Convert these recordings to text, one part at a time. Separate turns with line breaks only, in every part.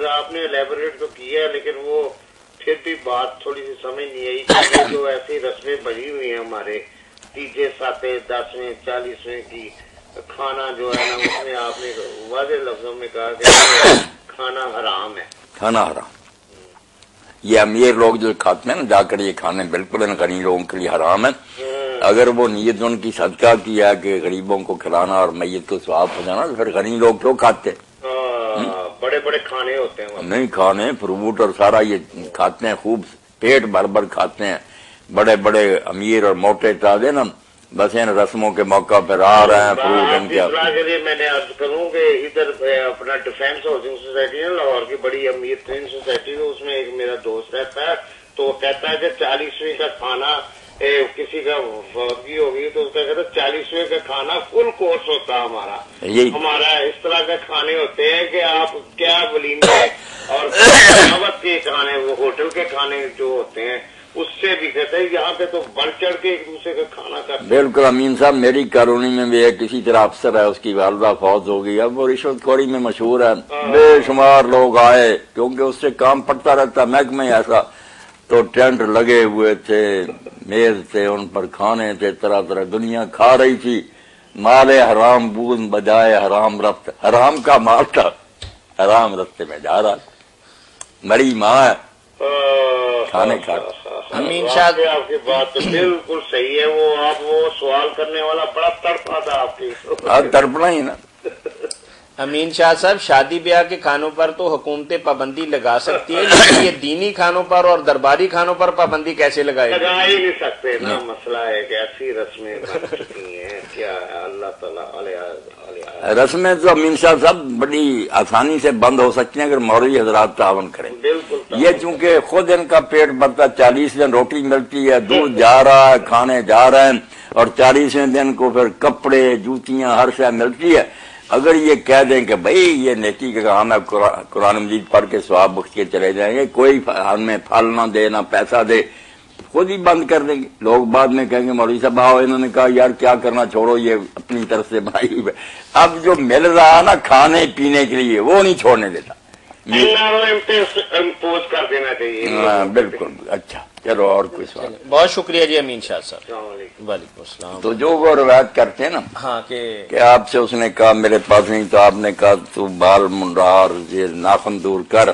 آپ نے الیبوریٹ تو کیا لیکن وہ پھر بھی بات تھوڑی سی سمجھ نہیں آئی. جو ایسی رسمیں بنی ہوئی ہیں ہمارے تیجے ساتیں 10ویں 40ویں کی کھانا جو ہے نا اس میں آپ نے واضح لفظوں میں کہا کہ کھانا حرام ہے.
کھانا حرام. یہ امیر لوگ جو کھاتے ہیں نا جا کر یہ کھانے بالکل ان غریب لوگوں کے لیے حرام ہے. اگر وہ نیت ان کی صدقہ کیا کہ غریبوں کو کھلانا اور میت کو ثواب پہنچانا تو پھر غریب لوگ کیوں کھاتے ہیں؟
بڑے بڑے کھانے ہوتے ہیں
نہیں کھانے فروٹ اور سارا یہ کھاتے ہیں خوب پیٹ بھر بھر کھاتے ہیں. بڑے بڑے امیر اور موٹے تازے نا بس ان رسموں کے موقع پہ آ رہے ہیں فروٹ ان کے.
کے لیے میں نے عرض کروں کہ ادھر اپنا ڈیفینس ہاؤسنگ سوسائٹی ہے لاہور کی بڑی امیر ترین سوسائٹی ہے. اس میں ایک میرا دوست رہتا ہے تو کہتا ہے کہ 40ویں کا کھانا کسی کا فوتی ہوگی تو اس کا کہتا ہے 40ویں کا کھانا فل کورس ہوتا ہے ہمارا. ہمارا اس طرح کے کھانے ہوتے ہیں کہ آپ کیا ولیمے اور دعوت کے کھانے وہ ہوٹل کے کھانے جو ہوتے ہیں اس سے بھی کہتے ہیں یہاں پہ تو بڑھ چڑھ کے ایک دوسرے کا کھانا کرتے ہیں.
بالکل امین صاحب میری کالونی میں بھی ایک کسی طرح افسر ہے اس کی والدہ فوت ہو گئی. اب وہ رشوت خوری میں مشہور ہے. بے شمار لوگ آئے کیونکہ اس سے کام پڑتا رہتا محکمہ ایسا تو ٹینٹ لگے ہوئے تھے میز تھے ان پر کھانے تھے طرح طرح دنیا کھا رہی تھی. مال حرام بود بجائے حرام رفت حرام کا مال تھا حرام رستے میں جا رہا. مری ماں ہے کھانے کھا.
امین شاہ
آپ کی بات تو بالکل صحیح ہے. وہ سوال کرنے والا بڑا تڑپا تھا آپ کی.
تڑپنا ہی نا.
امین شاہ صاحب شادی بیاہ کے کھانوں پر تو حکومتیں پابندی لگا سکتی ہے لیکن یہ دینی کھانوں پر اور درباری کھانوں پر پابندی کیسے لگائے گی؟
لگا ہی نہیں سکتے نا. مسئلہ ہے کہ ایسی رسمیں بن چکی ہیں کیا اللہ تعالیٰ
رسمیں تو امین شاہ صاحب بڑی آسانی سے بند ہو سکتی ہیں اگر مولوی حضرات تعاون کریں.
بالکل
یہ چونکہ خود ان کا پیٹ بھرتا 40 دن روٹی ملتی ہے دودھ جا رہا ہے کھانے جا رہے ہیں اور 40ویں دن کو پھر کپڑے جوتیاں ہر شے ملتی ہے. اگر یہ کہہ دیں کہ بھائی یہ نیکی کا کام ہے قرآن مجید پڑھ کے ثواب بخش کے چلے جائیں گے کوئی ہمیں پھل نہ دے نہ پیسہ دے خود ہی بند کر دیں گے. لوگ بعد میں کہیں گے مولوی صاحب آؤ انہوں نے کہا یار کیا کرنا چھوڑو یہ اپنی طرف سے بنائی ہوئی. اب جو مل رہا نا کھانے پینے کے لیے وہ نہیں چھوڑنے دیتا.
امپوز کر دینا چاہیے.
بالکل. اچھا چلو اور کوئی سوال؟
بہت شکریہ جی امین شاہ صاحب.
السلام علیکم.
وعلیکم السلام.
تو جو وہ روایت کرتے ہیں نا
ہاں
کہ آپ سے اس نے کہا میرے پاس نہیں تو آپ نے کہا تو بال منڈا اور یہ ناخن دور کر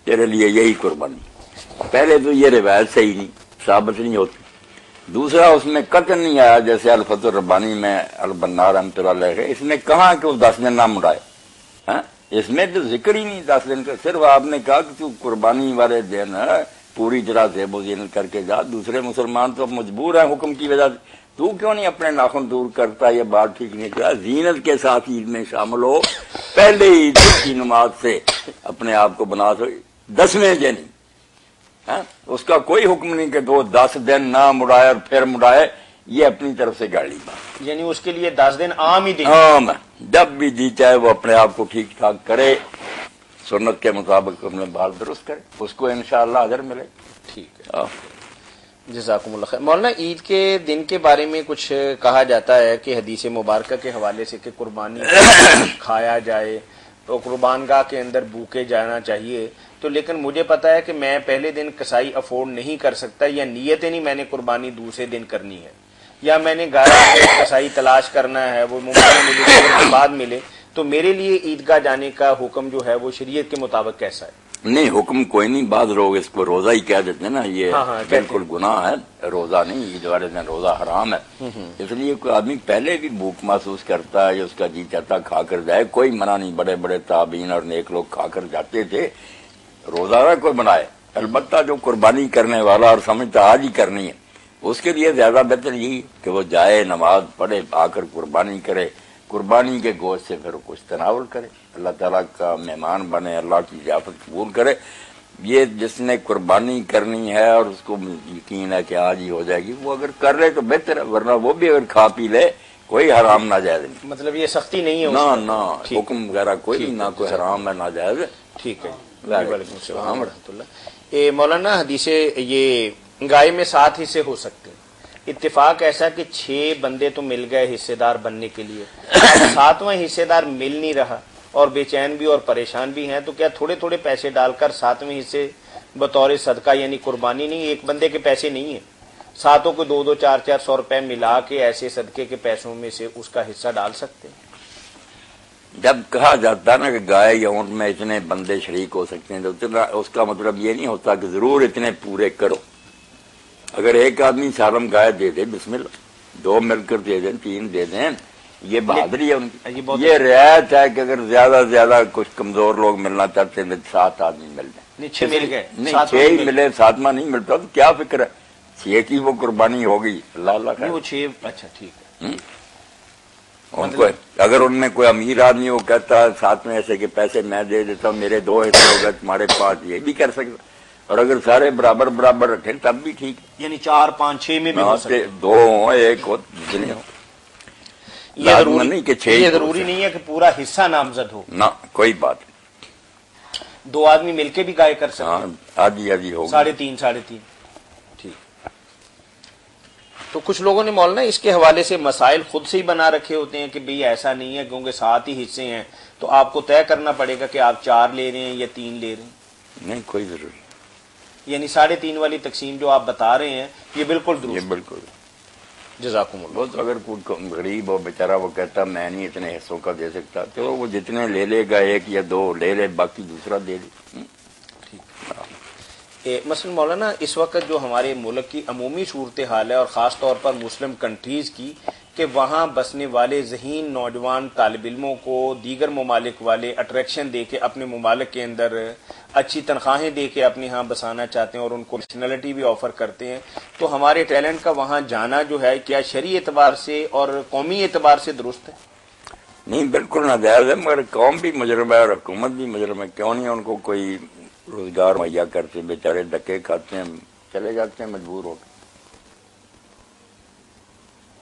تیرے لیے یہی قربانی. پہلے تو یہ روایت صحیح نہیں ثابت نہیں ہوتی. دوسرا اس میں قطع نہیں آیا جیسے الفتح الربانی میں البنا رحمۃ اللہ علیہ اس نے کہا کہ وہ 10 دن نہ مڑائے. اس میں تو ذکر ہی نہیں 10 دن کا. صرف آپ نے کہا کہ تو قربانی والے دن پوری طرح زیب و زینت کر کے جا. دوسرے مسلمان تو مجبور ہیں حکم کی وجہ سے. تو کیوں نہیں اپنے ناخن دور کرتا؟ یہ بات ٹھیک نہیں کہا. زینت کے ساتھ عید میں شامل ہو. پہلے عید کی نماز سے اپنے آپ کو بنا سو 10ویں دن اس کا کوئی حکم نہیں کہ تو 10 دن نہ مڑائے اور پھر مڑائے. یہ اپنی طرف سے گاڑی بات
یعنی اس کے لیے 10 دن عام ہی
عام ہے. جب بھی جی چاہے وہ اپنے آپ کو ٹھیک ٹھاک کرے سنت کے مطابق اپنے بال درست کرے اس کو انشاءاللہ اجر ملے.
ٹھیک ہے جزاکم اللہ خیر. مولانا عید کے دن کے بارے میں کچھ کہا جاتا ہے کہ حدیث مبارکہ کے حوالے سے کہ قربانی کھایا جائے تو قربان گاہ کے اندر بھوکے جانا چاہیے. تو لیکن مجھے پتا ہے کہ میں پہلے دن کسائی افورڈ نہیں کر سکتا یا نیت نہیں میں نے قربانی دوسرے دن کرنی ہے یا میں نے گائے کسائی تلاش کرنا ہے وہ ممکن مجھے کے بعد ملے. تو میرے لیے عیدگاہ جانے کا حکم جو ہے وہ شریعت کے مطابق کیسا ہے؟
نہیں حکم کوئی نہیں. بعض لوگ اس کو روزہ ہی کہہ دیتے ہیں نا. یہ بالکل گناہ ہے. روزہ نہیں عید والے دن روزہ حرام ہے. اس لیے کوئی آدمی پہلے بھی بھوک محسوس کرتا ہے یا اس کا جی چاہتا کھا کر جائے کوئی منع نہیں. بڑے بڑے تابعین اور نیک لوگ کھا کر جاتے تھے. روزہ نہ کوئی بنائے. البتہ جو قربانی کرنے والا اور سمجھتا آج ہی کرنی ہے اس کے لیے زیادہ بہتر یہی کہ وہ جائے نماز پڑھے آ کر قربانی کرے. قربانی کے گوشت سے پھر کچھ تناول کرے. اللہ تعالیٰ کا مہمان بنے اللہ کی ضیافت قبول کرے. یہ جس نے قربانی کرنی ہے اور اس کو یقین ہے کہ آج ہی ہو جائے گی وہ اگر کر لے تو بہتر ہے. ورنہ وہ بھی اگر کھا پی لے کوئی حرام ناجائز نہیں.
مطلب یہ سختی نہیں ہے
نہ حکم وغیرہ کوئی نہیں. نہ کوئی حرام ہے ناجائز.
ٹھیک ہے. وعلیکم السلام ورحمۃ اللہ. مولانا حدیث یہ گائے میں 7 حصے ہو سکتے ہیں. اتفاق ایسا کہ 6 بندے تو مل گئے حصے دار بننے کے لیے 7واں حصے دار مل نہیں رہا اور بے چین بھی اور پریشان بھی ہیں، تو کیا تھوڑے تھوڑے پیسے ڈال کر 7ویں حصے بطور صدقہ یعنی قربانی نہیں، ایک بندے کے پیسے نہیں ہیں، ساتوں کو 200 400 روپے ملا کے ایسے صدقے کے پیسوں میں سے اس کا حصہ ڈال سکتے ہیں؟
جب کہا جاتا ہے نا کہ گائے یا اونٹ میں اتنے بندے شریک ہو سکتے ہیں، تو اس کا مطلب یہ نہیں ہوتا کہ ضرور اتنے پورے کرو۔ اگر ایک آدمی سالم گائے دے دے، بسم اللہ، 2 مل کر دے دیں، 3 دے دیں، یہ بہادری ہے ان کی۔ یہ رعایت ہے کہ اگر زیادہ سے زیادہ کچھ کمزور لوگ ملنا چاہتے ہیں 7 آدمی مل جائیں،
6 مل گئے،
نہیں 6 ہی ملے، 7واں نہیں ملتا تو کیا فکر ہے، 6 کی وہ قربانی ہوگی، اللہ اللہ
نہیں وہ 6، اچھا ٹھیک ہے۔
ان کو اگر ان میں کوئی امیر آدمی وہ کہتا ہے 7ویں حصے کے پیسے میں دے دیتا ہوں، میرے 2 حصے ہو گئے، تمہارے 5، یہ بھی کر سکتا، اور اگر سارے برابر برابر رکھیں تب بھی ٹھیک،
یعنی 4 5 6 میں بھی ہو سکتے،
2 ہوں 1 ہو جتنے ہو،
یہ ضروری
نہیں کہ 6،
یہ ضروری نہیں ہے کہ پورا حصہ نامزد ہو،
نہ کوئی بات نہیں،
2 آدمی مل کے بھی گائے کر سکتے
ہاں
ہیں،
آدھی آدھی ہوگی،
3.5 3.5 ٹھیک۔ تو کچھ لوگوں نے مولانا اس کے حوالے سے مسائل خود سے ہی بنا رکھے ہوتے ہیں کہ بھئی ایسا نہیں ہے کیونکہ 7 ہی حصے ہیں تو آپ کو طے کرنا پڑے گا کہ آپ 4 لے رہے ہیں یا 3 لے رہے ہیں،
نہیں کوئی ضروری،
یعنی 3.5 والی تقسیم جو آپ بتا رہے ہیں یہ بالکل
یہ
درست۔
بالکل
جزاکم اللہ۔
بہت، اگر کوئی غریب ہو بیچارہ وہ کہتا میں نہیں اتنے حصوں کا دے سکتا، چلو وہ جتنے لے لے گا، 1 یا 2 لے لے، باقی دوسرا دے لے۔
مثلا مولانا اس وقت جو ہمارے ملک کی عمومی صورتحال ہے اور خاص طور پر مسلم کنٹریز کی، کہ وہاں بسنے والے ذہین نوجوان طالب علموں کو دیگر ممالک والے اٹریکشن دے کے اپنے ممالک کے اندر اچھی تنخواہیں دے کے اپنے ہاں بسانا چاہتے ہیں اور ان کو نیشنلٹی بھی آفر کرتے ہیں، تو ہمارے ٹیلنٹ کا وہاں جانا جو ہے کیا شرعی اعتبار سے اور قومی اعتبار سے درست ہے؟
نہیں بالکل ناجائز ہے، مگر قوم بھی مجرم ہے اور حکومت بھی مجرم ہے، کیوں نہیں ان کو کوئی روزگار مہیا کرتے، بیچارے ڈکے کھاتے ہیں، چلے جاتے ہیں مجبور ہو کے۔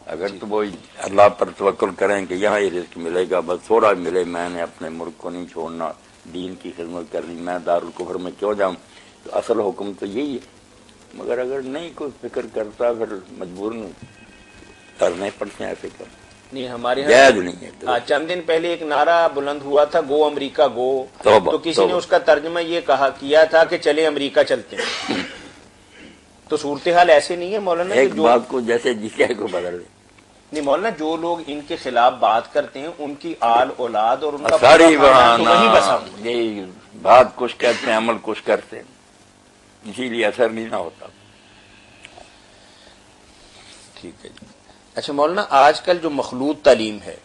اگر تو وہ اللہ پر توکل کریں کہ یہاں ہی رزق ملے گا، بس تھوڑا ملے، میں نے اپنے ملک کو نہیں چھوڑنا، دین کی خدمت کرنی، میں دارالکفر میں کیوں جاؤں، تو اصل حکم تو یہی ہے۔ مگر اگر نہیں کوئی فکر کرتا پھر مجبور کرنے پڑتے ہیں فکر،
نہیں ہمارے
جائز نہیں ہے۔
ہاں چند دن پہلے ایک نعرہ بلند ہوا تھا، گو امریکہ گو،
توبہ،
تو کسی نے اس کا ترجمہ یہ کیا تھا کہ چلے امریکہ چلتے ہیں، تو صورتحال ایسے نہیں ہے مولانا؟
ایک بات کو جیسے جسے کو بدل دے،
نہیں مولانا جو لوگ ان کے خلاف بات کرتے ہیں ان کی آل اولاد اور ان کا
ساری
پورا خاندان تو وہیں بسا ہوا ہے۔
یہ بات کچھ کہتے ہیں، عمل کچھ کرتے ہیں، اسی لیے اثر نہیں نہ ہوتا۔
ٹھیک ہے جی۔ اچھا مولانا آج کل جو مخلوط تعلیم ہے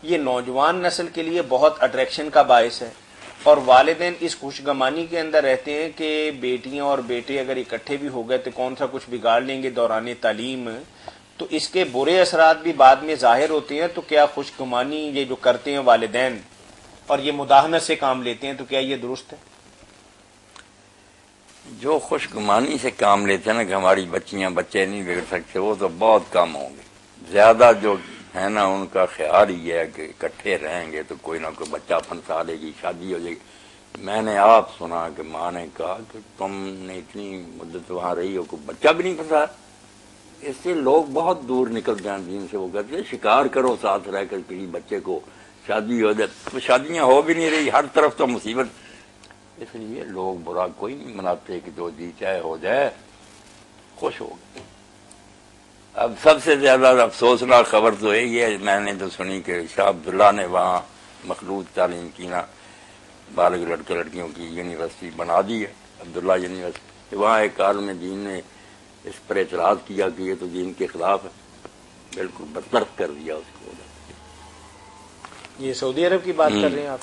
یہ نوجوان نسل کے لیے بہت اٹریکشن کا باعث ہے، اور والدین اس خوش گمانی کے اندر رہتے ہیں کہ بیٹیاں اور بیٹے اگر اکٹھے بھی ہو گئے تو کون سا کچھ بگاڑ لیں گے دوران تعلیم، تو اس کے برے اثرات بھی بعد میں ظاہر ہوتے ہیں، تو کیا خوش گمانی یہ جو کرتے ہیں والدین اور یہ مداہنت سے کام لیتے ہیں، تو کیا یہ درست ہے؟
جو خوش گمانی سے کام لیتے ہیں نا کہ ہماری بچیاں بچے نہیں بگڑ سکتے، وہ تو بہت کم ہوں گے، زیادہ جو ہے نا ان کا خیال ہی ہے کہ اکٹھے رہیں گے تو کوئی نہ کوئی بچہ پھنسا لے گی، شادی ہو جائے گی۔ میں نے آپ سنا کہ ماں نے کہا کہ تم نے اتنی مدت وہاں رہی ہو کوئی بچہ بھی نہیں پھنسا، اس سے لوگ بہت دور نکل جائیں دین سے۔ وہ کہتے ہیں شکار کرو ساتھ رہ کر کسی بچے کو، شادی ہو جائے، تو شادیاں ہو بھی نہیں رہی، ہر طرف تو مصیبت، اس لیے لوگ برا کوئی نہیں مناتے کہ جو جی چاہے ہو جائے، خوش ہو گئے۔ اب سب سے زیادہ افسوسناک خبر تو یہی ہے، میں نے تو سنی کہ شاہ عبداللہ نے وہاں مخلوط تعلیم کی نا، بالغ لڑکے لڑکیوں کی یونیورسٹی بنا دی ہے، عبداللہ یونیورسٹی۔ وہاں ایک عالم دین نے اس پر اعتراض کیا کہ یہ تو دین کے خلاف ہے، بالکل برطرف کر دیا اس کو۔
یہ سعودی عرب کی بات کر رہے ہیں آپ؟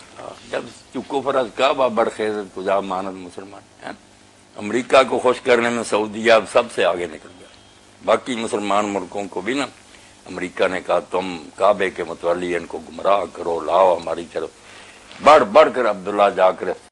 جب چکو فرض کا برخیز کجا مانند مسلمان، امریکہ کو خوش کرنے میں سعودیہ اب سب سے آگے نکل گیا، باقی مسلمان ملکوں کو بھی نا امریکہ نے کہا تم کعبے کے متولی ان کو گمراہ کرو، لاؤ ہماری طرف، بڑھ بڑھ کر عبداللہ جا کر